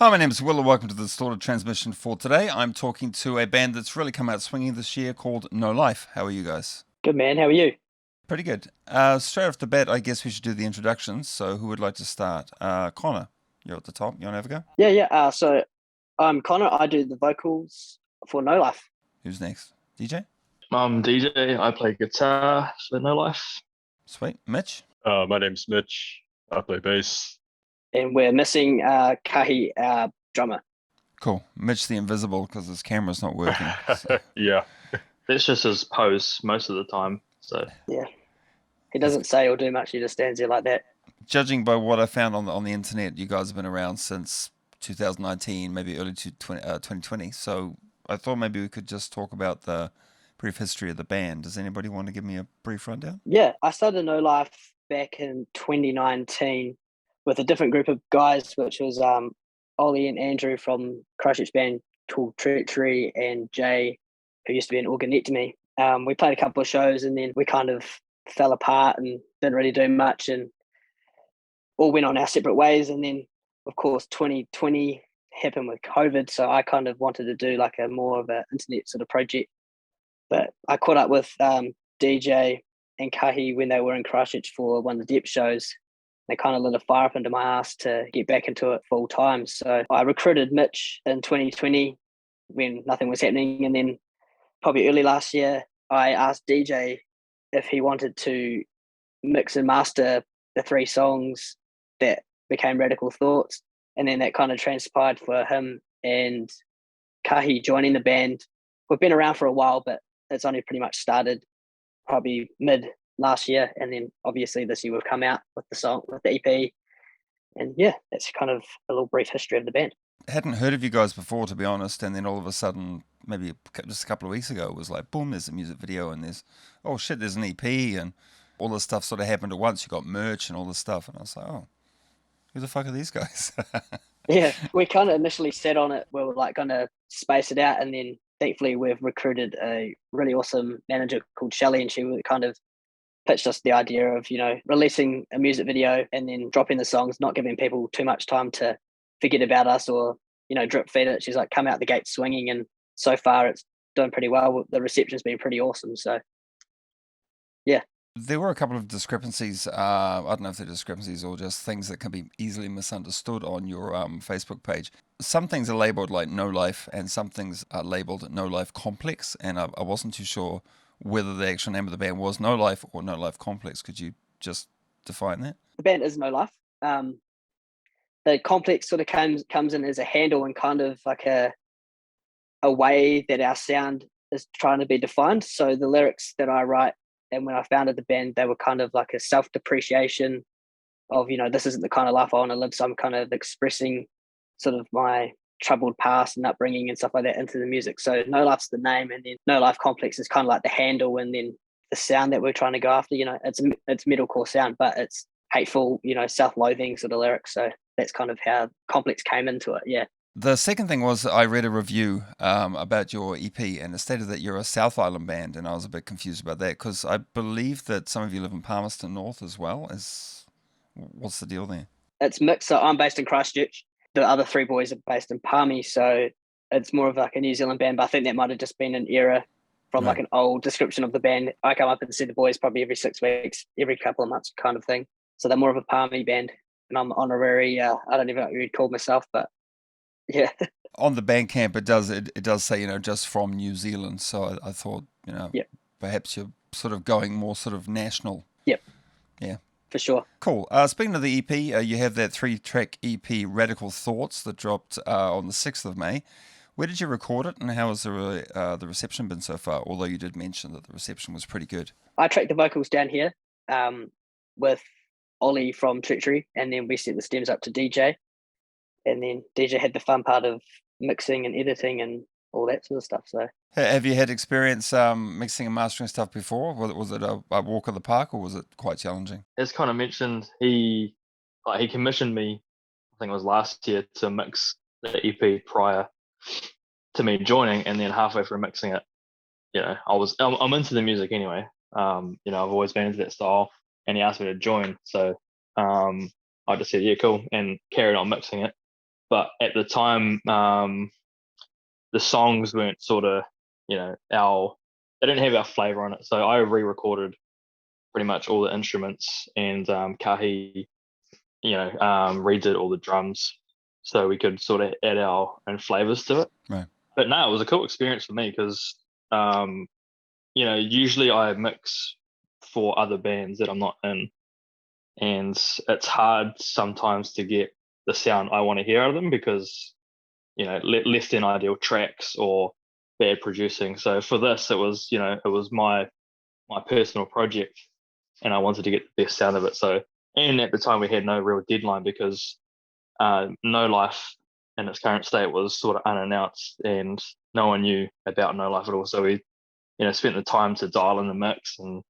Hi, my name is Will, and welcome to the Distorted Transmission for today. I'm talking to a band that's really come out swinging this year called No Life. How are you guys? Good man, how are you? Pretty good. Straight off the bat, I guess we should do the introductions. So, who would like to start? Connor, you're at the top. You want to have a go? Yeah. So I'm Connor. I do the vocals for No Life, Who's next? DJ? I'm DJ. I play guitar for No Life. Sweet. Mitch? My name's Mitch. I play bass. and we're missing Kahi, our drummer. Cool. Mitch the Invisible because his camera's not working. So. Yeah. It's just his pose most of the time. So Yeah, he doesn't say or do much. He just stands there like that. Judging by what I found on the internet, you guys have been around since 2019, maybe early 2020. So I thought maybe we could just talk about the brief history of the band. Does anybody want to give me a brief rundown? Yeah, I started No Life back in 2019 with a different group of guys, which was Ollie and Andrew from Christchurch band called Treachery and Jay, who used to be an Organectomy. We played a couple of shows and then we kind of fell apart and didn't really do much and all went on our separate ways. And then, of course, 2020 happened with COVID. So I kind of wanted to do like a more of an internet sort of project. But I caught up with DJ and Kahi when they were in Christchurch for one of the Depth shows. They kind of lit a fire up into my ass to get back into it full time. So I recruited Mitch in 2020 when nothing was happening. And then probably early last year, I asked DJ if he wanted to mix and master the three songs that became Radical Thoughts. And then that kind of transpired for him and Kahi joining the band. We've been around for a while, but it's only pretty much started probably mid last year. And then obviously this year we've come out with the song, with the EP. And yeah, that's kind of a little brief history of the band. Hadn't heard of you guys before, to be honest, and then all of a sudden, maybe just a couple of weeks ago, it was like, boom, there's a music video, and oh shit, there's an EP, and all this stuff sort of happened at once. You got merch and all this stuff, and I was like, oh, who the fuck are these guys? Yeah, we kind of initially set on it. We were like going to space it out, and then thankfully we've recruited a really awesome manager called Shelley, and she kind of pitched us the idea of, releasing a music video and then dropping the songs, not giving people too much time to forget about us or, drip feed it. She's like, come out the gate swinging. And so far it's doing pretty well. The reception's been pretty awesome. So, yeah. There were a couple of discrepancies. I don't know if they're discrepancies or just things that can be easily misunderstood on your Facebook page. Some things are labeled like No Life and some things are labeled No Life Complex. And I wasn't too sure whether the actual name of the band was No Life or No Life Complex. Could you just define that? The band is No Life. The complex sort of comes in as a handle and kind of like a way that our sound is trying to be defined. So the lyrics that I write, and when I founded the band, they were kind of like a self-depreciation of, this isn't the kind of life I want to live. So I'm kind of expressing sort of my troubled past and upbringing and stuff like that into the music. So No Life's the name, and then No Life Complex is kind of like the handle, and then the sound that we're trying to go after, it's metalcore sound, but it's hateful, self-loathing sort of lyrics. So that's kind of how Complex came into it. Yeah. The second thing was I read a review about your EP, and it stated that you're a South Island band, and I was a bit confused about that because I believe that some of you live in Palmerston North as well. What's the deal there? It's mixed. So I'm based in Christchurch. The other three boys are based in Palmy, so it's more of like a New Zealand band. But I think that might have just been an error from like an old description of the band. I come up and see the boys probably every 6 weeks, every couple of months kind of thing. So they're more of a Palmy band, and I'm honorary. I don't even know what you'd call myself, but yeah. On the Bandcamp, it does say just from New Zealand. So I thought Yep. perhaps you're sort of going more sort of national. Yep. Yeah. For sure. Cool. Speaking of the EP, you have that 3-track EP, Radical Thoughts, that dropped on the 6th of May. Where did you record it, and how has the reception been so far? Although you did mention that the reception was pretty good. I tracked the vocals down here with Ollie from Treachery, and then we set the stems up to DJ. And then DJ had the fun part of mixing and editing and all that sort of stuff. So, have you had experience mixing and mastering stuff before? Was it a walk of the park, or was it quite challenging? as kind of mentioned, he commissioned me, I think it was last year, to mix the EP prior to me joining, and then halfway through mixing it, I'm into the music anyway. I've always been into that style, and he asked me to join, so I just said yeah, cool, and carried on mixing it. but at the time, the songs weren't sort of, they didn't have our flavor on it. So I re-recorded pretty much all the instruments, and Kahi, redid all the drums so we could sort of add our own flavors to it. Right. But no, it was a cool experience for me because, usually I mix for other bands that I'm not in, and it's hard sometimes to get the sound I want to hear out of them because, less than ideal tracks or bad producing. So for this, it was my personal project, and I wanted to get the best sound of it. So, and at the time we had no real deadline because No Life in its current state was sort of unannounced, and no one knew about No Life at all. So we, spent the time to dial in the mix and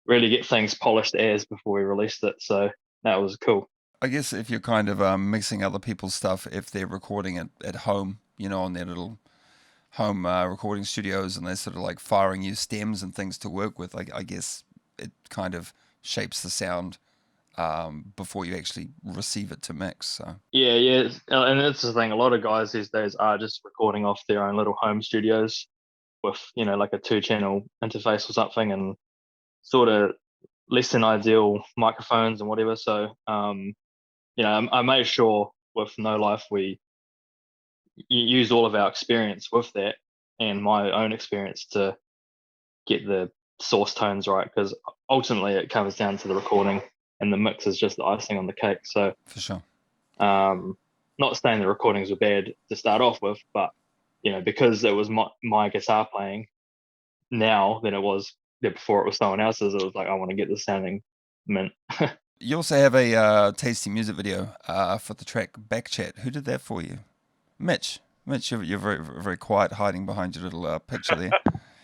really get things polished as before we released it. So that was cool. I guess if you're kind of mixing other people's stuff, if they're recording it at home, on their little home recording studios, and they're sort of like firing you stems and things to work with, I guess it kind of shapes the sound before you actually receive it to mix. So Yeah, and that's the thing. A lot of guys these days are just recording off their own little home studios with like a 2-channel interface or something, and sort of less than ideal microphones and whatever. So I made sure with No Life we use all of our experience with that and my own experience to get the source tones right, because ultimately it comes down to the recording, and the mix is just the icing on the cake. So for sure, not saying the recordings were bad to start off with, but because it was my guitar playing now than it was before it was someone else's, it was like I want to get this sounding mint. You also have a tasty music video for the track Backchat. Who did that for you? Mitch, you're very, very quiet, hiding behind your little picture there.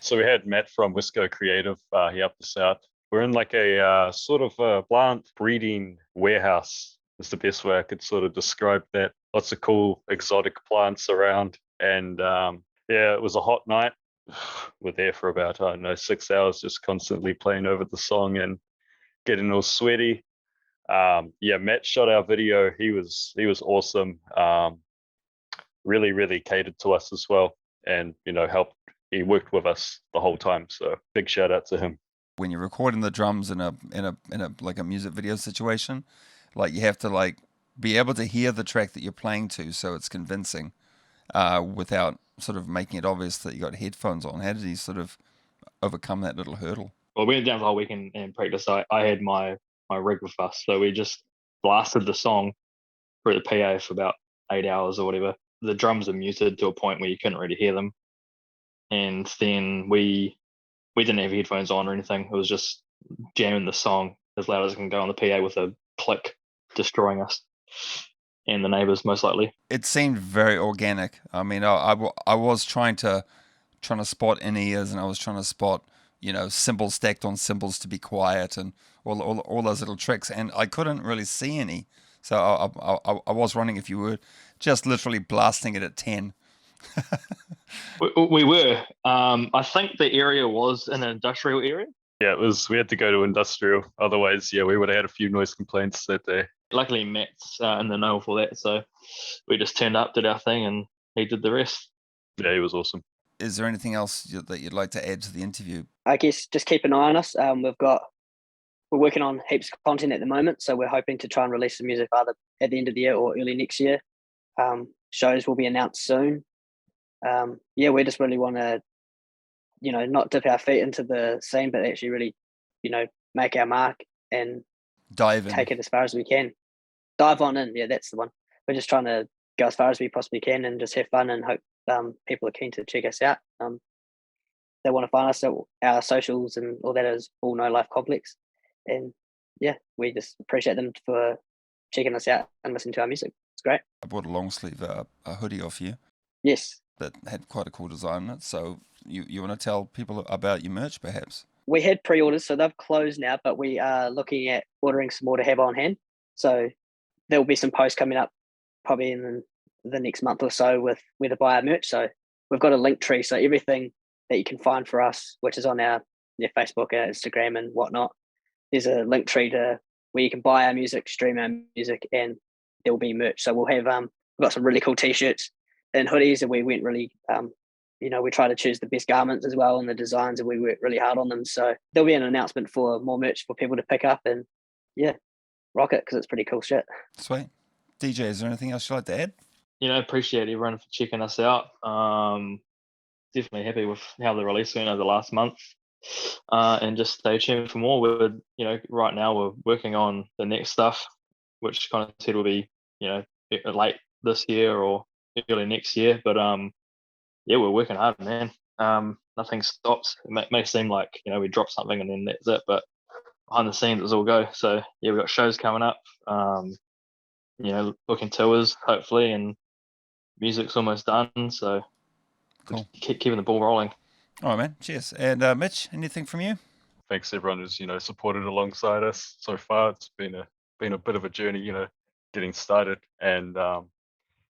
So we had Matt from Wisco Creative. He helped us out. We're in like a sort of a plant breeding warehouse is the best way I could sort of describe that. Lots of cool exotic plants around. And it was a hot night. We're there for about, 6 hours, just constantly playing over the song and getting all sweaty. Matt shot our video. He was awesome. Really, really catered to us as well, and helped. He worked with us the whole time. So big shout out to him. When you're recording the drums in a like a music video situation, like you have to like be able to hear the track that you're playing to, so it's convincing, without sort of making it obvious that you got headphones on. How did he sort of overcome that little hurdle? Well, we went down the whole weekend and practice. I had my rig with us, so we just blasted the song through the PA for about 8 hours or whatever. The drums are muted to a point where you couldn't really hear them, and then we didn't have headphones on or anything. It was just jamming the song as loud as it can go on the PA with a click, destroying us and the neighbors most likely. It seemed very organic. I mean, I was trying to spot in ears, and I was trying to spot cymbals stacked on cymbals to be quiet, and all those little tricks, and I couldn't really see any. So I was running, if you would, just literally blasting it at 10. We were. I think the area was an industrial area. Yeah, it was. We had to go to industrial. Otherwise, we would have had a few noise complaints that day. Luckily, Matt's in the know for that, so we just turned up, did our thing, and he did the rest. Yeah, he was awesome. Is there anything else that you'd like to add to the interview? I guess just keep an eye on us. We're working on heaps of content at the moment, so we're hoping to try and release some music either at the end of the year or early next year. Shows will be announced soon. We just really want to, not dip our feet into the scene, but actually really, make our mark and dive in. Take it as far as we can. Dive on in. Yeah, that's the one. We're just trying to go as far as we possibly can and just have fun and hope people are keen to check us out. They want to find us at our socials and all that is all No Life Complex. And we just appreciate them for checking us out and listening to our music. It's great. I bought a long sleeve a hoodie off you. Yes. That had quite a cool design on it. So you want to tell people about your merch, perhaps? We had pre-orders, so they've closed now, but we are looking at ordering some more to have on hand. So there will be some posts coming up probably in the next month or so with where to buy our merch. So we've got a link tree. So everything that you can find for us, which is on our Facebook, our Instagram and whatnot, there's a link tree to where you can buy our music, stream our music, and there will be merch. So we'll have we've got some really cool t-shirts and hoodies, and we went really, we try to choose the best garments as well and the designs, and we work really hard on them. So there'll be an announcement for more merch for people to pick up, and yeah, rock it because it's pretty cool shit. Sweet. DJ, is there anything else you'd like to add? Appreciate everyone for checking us out. Definitely happy with how the release went over the last month. And just stay tuned for more. We're, right now we're working on the next stuff, which kind of said will be, late this year or early next year. But we're working hard, man. Nothing stops. It may seem like we drop something and then that's it, but behind the scenes it's all go. So we've got shows coming up. Booking tours hopefully, and music's almost done. So cool. Keeping the ball rolling. All right, man. Cheers. And Mitch, anything from you? Thanks everyone who's supported alongside us so far. It's been a bit of a journey, getting started, and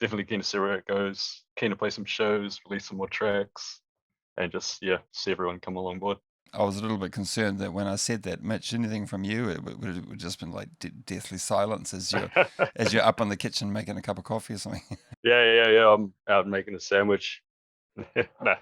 definitely keen to see where it goes. Keen to play some shows, release some more tracks, and just see everyone come along board. I was a little bit concerned that when I said that, Mitch, anything from you, it would have just been like deathly silence as you're up in the kitchen making a cup of coffee or something. Yeah. I'm out making a sandwich. No.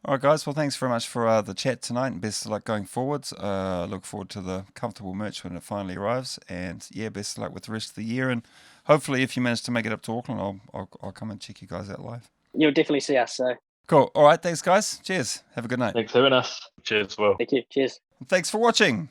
All right, guys. Well, thanks very much for the chat tonight, and best of luck going forwards. Look forward to the comfortable merch when it finally arrives, and best of luck with the rest of the year. And hopefully, if you manage to make it up to Auckland, I'll come and check you guys out live. You'll definitely see us. So cool. All right, thanks, guys. Cheers. Have a good night. Thanks for having us. Cheers, Will. Thank you. Cheers. And thanks for watching.